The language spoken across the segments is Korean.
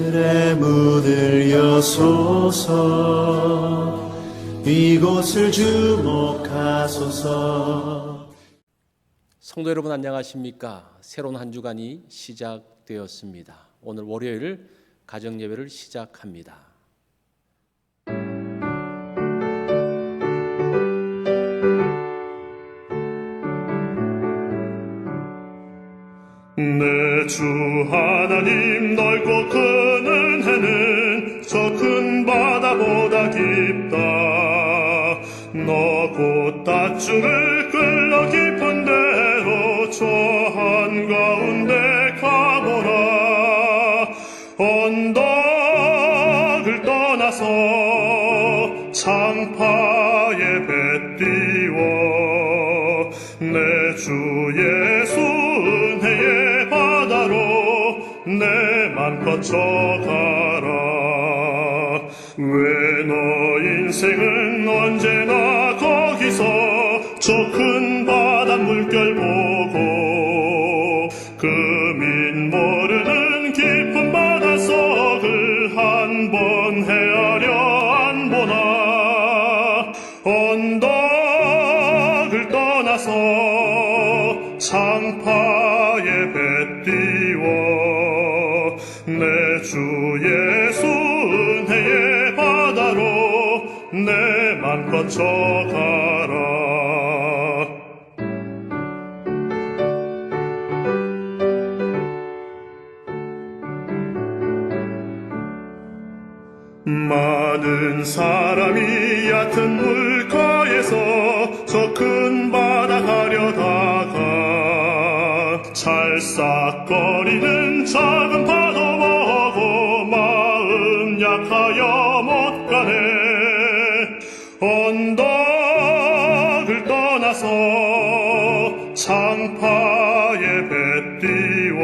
하늘의 문을 여소서 이곳을 주목하소서. 성도 여러분 안녕하십니까? 새로운 한 주간이 시작되었습니다. 오늘 월요일 가정예배를 시작합니다. 내 주 하나님 넓고 큰 은혜는 저 큰 바다보다 깊다. 너 곧 닷줄을 끌러 깊은 데로 저 한가운데 가보라. 언덕을 떠나서 창파에 배 띄워 내 주 예수 은혜의 바다로 내 맘 거쳐가라. 왜 너 인생은 언제나 거기서 저 큰 바다 물결 보고 금인 모르는 깊은 바닷속을 한 번 헤아려 안 보나. 언덕을 떠나서 창파에 배 띄워 내 주 예수 은혜의 바다로 내 맘 거쳐가라. 많은 사람이 얕은 물가에서 저 큰 바다 가려다가 찰싹거리는 작은 파도 보고 마음 약하여 못 가네. 언덕을 떠나서 창파에 배 띄워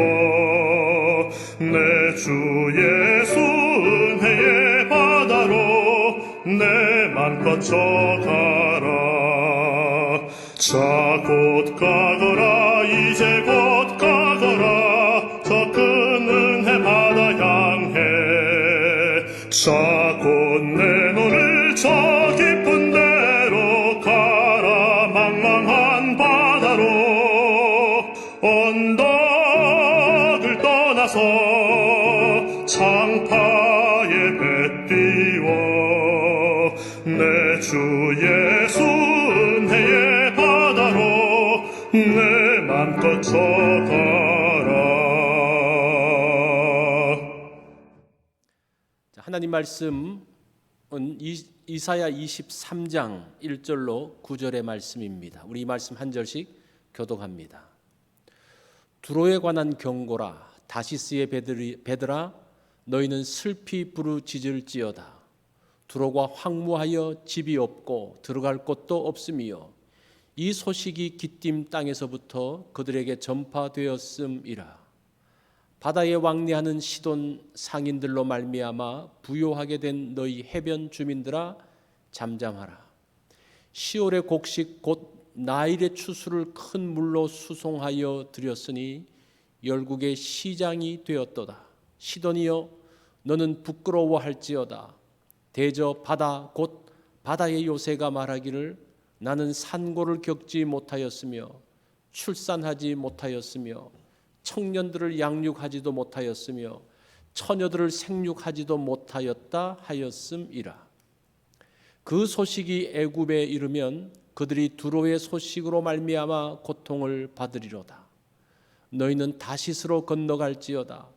내 주 예수 은혜의 바다로 내 맘 거쳐가라. 자 곧 가거라. 이제 곧 가거라. 저 큰 은혜 바다 향해. 자 곧 내 눈을 저 깊은 데로 가라. 망망한 바다로 언덕을 떠나서 창파에 배 띄워 내 주 예수 은혜의 바다로 내 맘 거쳐가라. 하나님 말씀은 이사야 23장 1절로 9절의 말씀입니다. 우리 이 말씀 한 절씩 교독합니다. 두로에 관한 경고라. 다시스의 배들아 너희는 슬피 부르짖을지어다. 두로가 황무하여 집이 없고 들어갈 곳도 없으며 이 소식이 기띔 땅에서부터 그들에게 전파되었음이라. 바다에 왕래하는 시돈 상인들로 말미암아 부요하게 된 너희 해변 주민들아 잠잠하라. 시올의 곡식 곧 나일의 추수를 큰 물로 수송하여 드렸으니 열국의 시장이 되었도다. 시돈이여 너는 부끄러워할지어다. 대저 바다 곧 바다의 요새가 말하기를 나는 산고를 겪지 못하였으며 출산하지 못하였으며 청년들을 양육하지도 못하였으며 처녀들을 생육하지도 못하였다 하였음이라. 그 소식이 애굽에 이르면 그들이 두로의 소식으로 말미암아 고통을 받으리로다. 너희는 다시스로 건너갈지어다.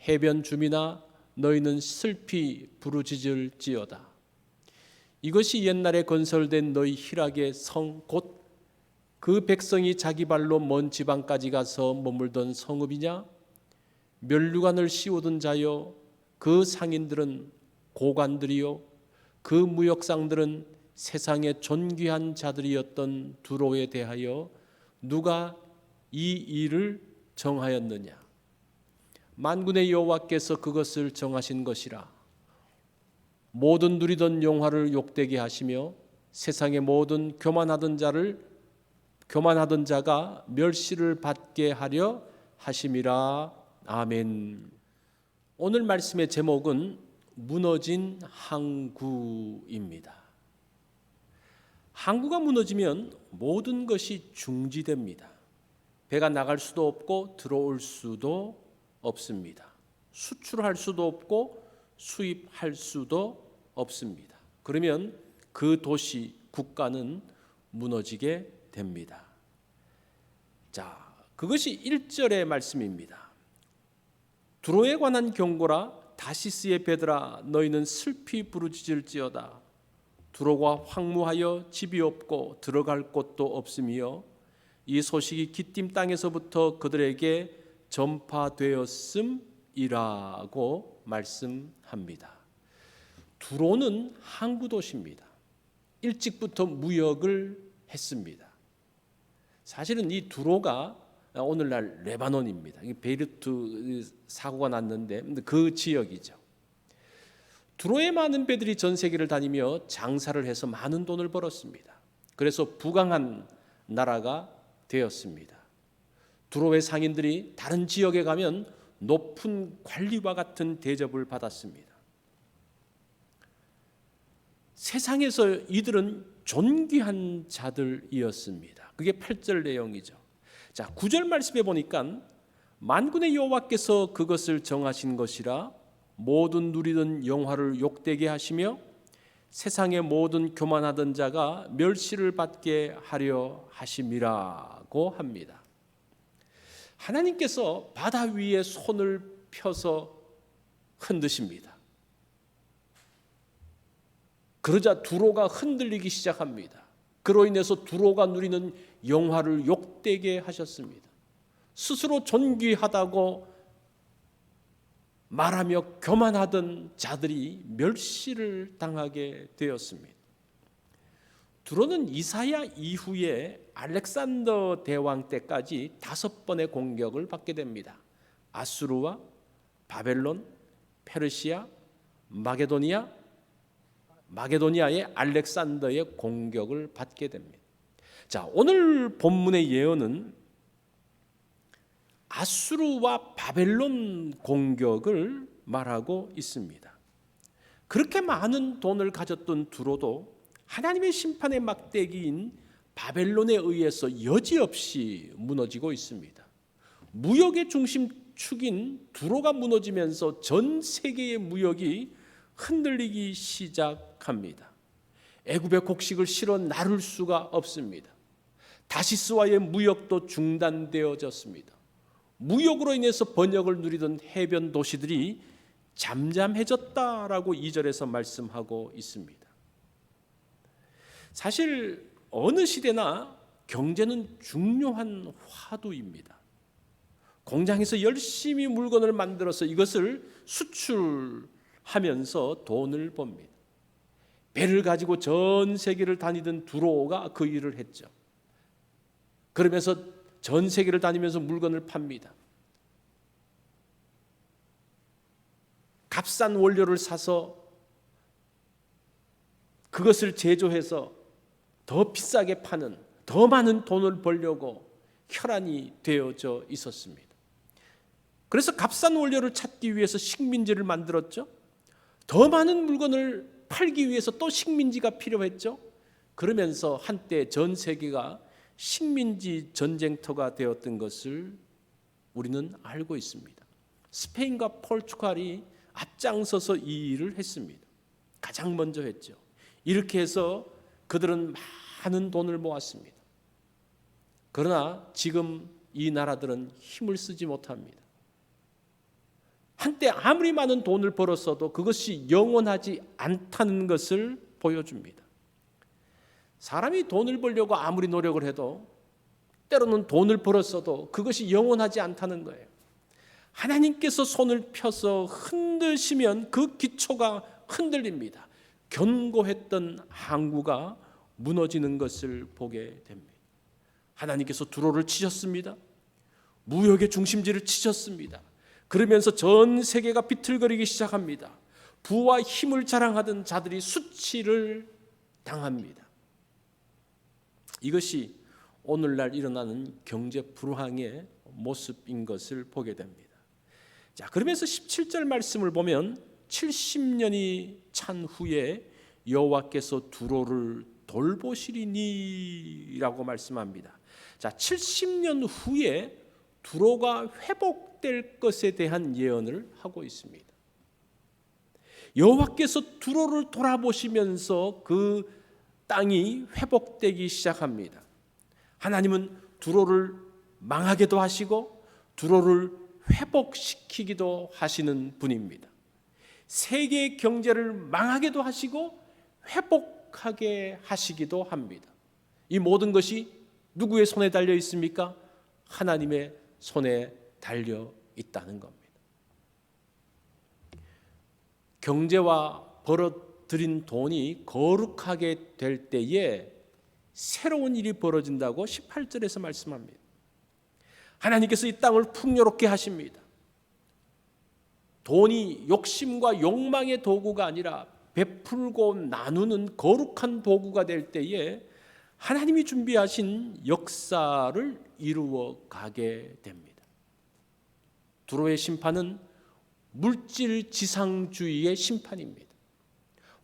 해변 주민아 너희는 슬피 부르짖을지어다. 이것이 옛날에 건설된 너희 희락의 성 곧 그 백성이 자기 발로 먼 지방까지 가서 머물던 성읍이냐? 면류관을 씌우던 자여 그 상인들은 고관들이요 그 무역상들은 세상의 존귀한 자들이었던 두로에 대하여 누가 이 일을 정하였느냐? 만군의 여호와께서 그것을 정하신 것이라. 모든 누리던 영화를 욕되게 하시며 세상의 모든 교만하던 자가 멸시를 받게 하려 하심이라. 아멘. 오늘 말씀의 제목은 무너진 항구입니다. 항구가 무너지면 모든 것이 중지됩니다. 배가 나갈 수도 없고 들어올 수도 없습니다. 수출할 수도 없고 수입할 수도 없습니다. 그러면 그 도시, 국가는 무너지게 됩니다. 자, 그것이 1절의 말씀입니다. 두로에 관한 경고라. 다시스의 배들아, 너희는 슬피 부르짖을지어다. 두로가 황무하여 집이 없고 들어갈 곳도 없으며 이 소식이 기띔 땅에서부터 그들에게 전파되었음이라고 말씀합니다. 두로는 항구 도시입니다. 일찍부터 무역을 했습니다. 사실은 이 두로가 오늘날 레바논입니다. 베이루트 사고가 났는데 그 지역이죠. 두로에 많은 배들이 전 세계를 다니며 장사를 해서 많은 돈을 벌었습니다. 그래서 부강한 나라가 되었습니다. 두로의 상인들이 다른 지역에 가면 높은 관리와 같은 대접을 받았습니다. 세상에서 이들은 존귀한 자들이었습니다. 그게 8절 내용이죠. 자, 9절 말씀에 보니까 만군의 여호와께서 그것을 정하신 것이라 모든 누리던 영화를 욕되게 하시며 세상의 모든 교만하던 자가 멸시를 받게 하려 하심이라고 합니다. 하나님께서 바다 위에 손을 펴서 흔드십니다. 그러자 두로가 흔들리기 시작합니다. 그로 인해서 두로가 누리는 영화를 욕되게 하셨습니다. 스스로 존귀하다고 말하며 교만하던 자들이 멸시를 당하게 되었습니다. 두로는 이사야 이후에 알렉산더 대왕 때까지 5번의 공격을 받게 됩니다. 아수르와 바벨론, 페르시아, 마게도니아의 알렉산더의 공격을 받게 됩니다. 자, 오늘 본문의 예언은 아수르와 바벨론 공격을 말하고 있습니다. 그렇게 많은 돈을 가졌던 두로도 하나님의 심판의 막대기인 바벨론에 의해서 여지없이 무너지고 있습니다. 무역의 중심축인 두로가 무너지면서 전 세계의 무역이 흔들리기 시작합니다. 애굽의 곡식을 실어 나를 수가 없습니다. 다시스와의 무역도 중단되어졌습니다. 무역으로 인해서 번영을 누리던 해변 도시들이 잠잠해졌다라고 2절에서 말씀하고 있습니다. 사실 어느 시대나 경제는 중요한 화두입니다. 공장에서 열심히 물건을 만들어서 이것을 수출하면서 돈을 법니다. 배를 가지고 전 세계를 다니던 두로가 그 일을 했죠. 그러면서 전 세계를 다니면서 물건을 팝니다. 값싼 원료를 사서 그것을 제조해서 더 비싸게 파는, 더 많은 돈을 벌려고 혈안이 되어져 있었습니다. 그래서 값싼 원료를 찾기 위해서 식민지를 만들었죠. 더 많은 물건을 팔기 위해서 또 식민지가 필요했죠. 그러면서 한때 전 세계가 식민지 전쟁터가 되었던 것을 우리는 알고 있습니다. 스페인과 포르투갈이 앞장서서 이 일을 했습니다. 가장 먼저 했죠. 이렇게 해서 그들은 많은 돈을 모았습니다. 그러나 지금 이 나라들은 힘을 쓰지 못합니다. 한때 아무리 많은 돈을 벌었어도 그것이 영원하지 않다는 것을 보여줍니다. 사람이 돈을 벌려고 아무리 노력을 해도 때로는 돈을 벌었어도 그것이 영원하지 않다는 거예요. 하나님께서 손을 펴서 흔드시면 그 기초가 흔들립니다. 견고했던 항구가 무너지는 것을 보게 됩니다. 하나님께서 두로를 치셨습니다. 무역의 중심지를 치셨습니다. 그러면서 전 세계가 비틀거리기 시작합니다. 부와 힘을 자랑하던 자들이 수치를 당합니다. 이것이 오늘날 일어나는 경제 불황의 모습인 것을 보게 됩니다. 자, 그러면서 17절 말씀을 보면 70년이 찬 후에 여호와께서 두로를 돌보시리니라고 말씀합니다. 자, 70년 후에 두로가 회복될 것에 대한 예언을 하고 있습니다. 여호와께서 두로를 돌아보시면서 그 땅이 회복되기 시작합니다. 하나님은 두로를 망하게도 하시고 두로를 회복시키기도 하시는 분입니다. 세계 경제를 망하게도 하시고 회복하게 하시기도 합니다. 이 모든 것이 누구의 손에 달려 있습니까? 하나님의 손에 달려 있다는 겁니다. 경제와 벌어들인 돈이 거룩하게 될 때에 새로운 일이 벌어진다고 18절에서 말씀합니다. 하나님께서 이 땅을 풍요롭게 하십니다. 돈이 욕심과 욕망의 도구가 아니라 베풀고 나누는 거룩한 도구가 될 때에 하나님이 준비하신 역사를 이루어 가게 됩니다. 두로의 심판은 물질 지상주의의 심판입니다.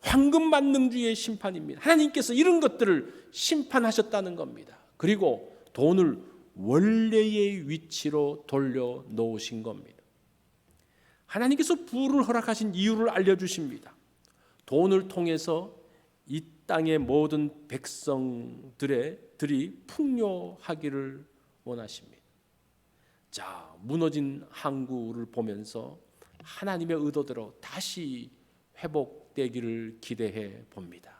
황금만능주의의 심판입니다. 하나님께서 이런 것들을 심판하셨다는 겁니다. 그리고 돈을 원래의 위치로 돌려 놓으신 겁니다. 하나님께서 부를 허락하신 이유를 알려주십니다. 돈을 통해서 이 땅의 모든 백성들이 풍요하기를 원하십니다. 자, 무너진 항구를 보면서 하나님의 의도대로 다시 회복되기를 기대해 봅니다.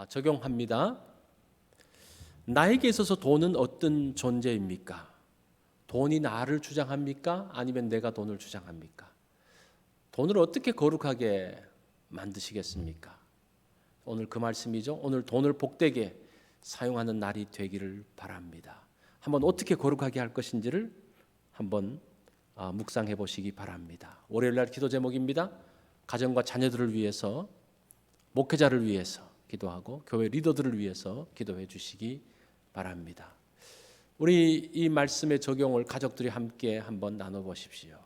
적용합니다. 나에게 있어서 돈은 어떤 존재입니까? 돈이 나를 주장합니까? 아니면 내가 돈을 주장합니까? 돈을 어떻게 거룩하게 만드시겠습니까? 오늘 그 말씀이죠. 오늘 돈을 복되게 사용하는 날이 되기를 바랍니다. 한번 어떻게 거룩하게 할 것인지를 한번 묵상해 보시기 바랍니다. 월요일날 기도 제목입니다. 가정과 자녀들을 위해서, 목회자를 위해서 기도하고 교회 리더들을 위해서 기도해 주시기 바랍니다. 우리 이 말씀의 적용을 가족들이 함께 한번 나눠보십시오.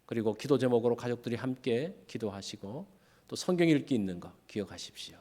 그리고 기도 제목으로 가족들이 함께 기도하시고 또 성경 읽기 있는 거 기억하십시오.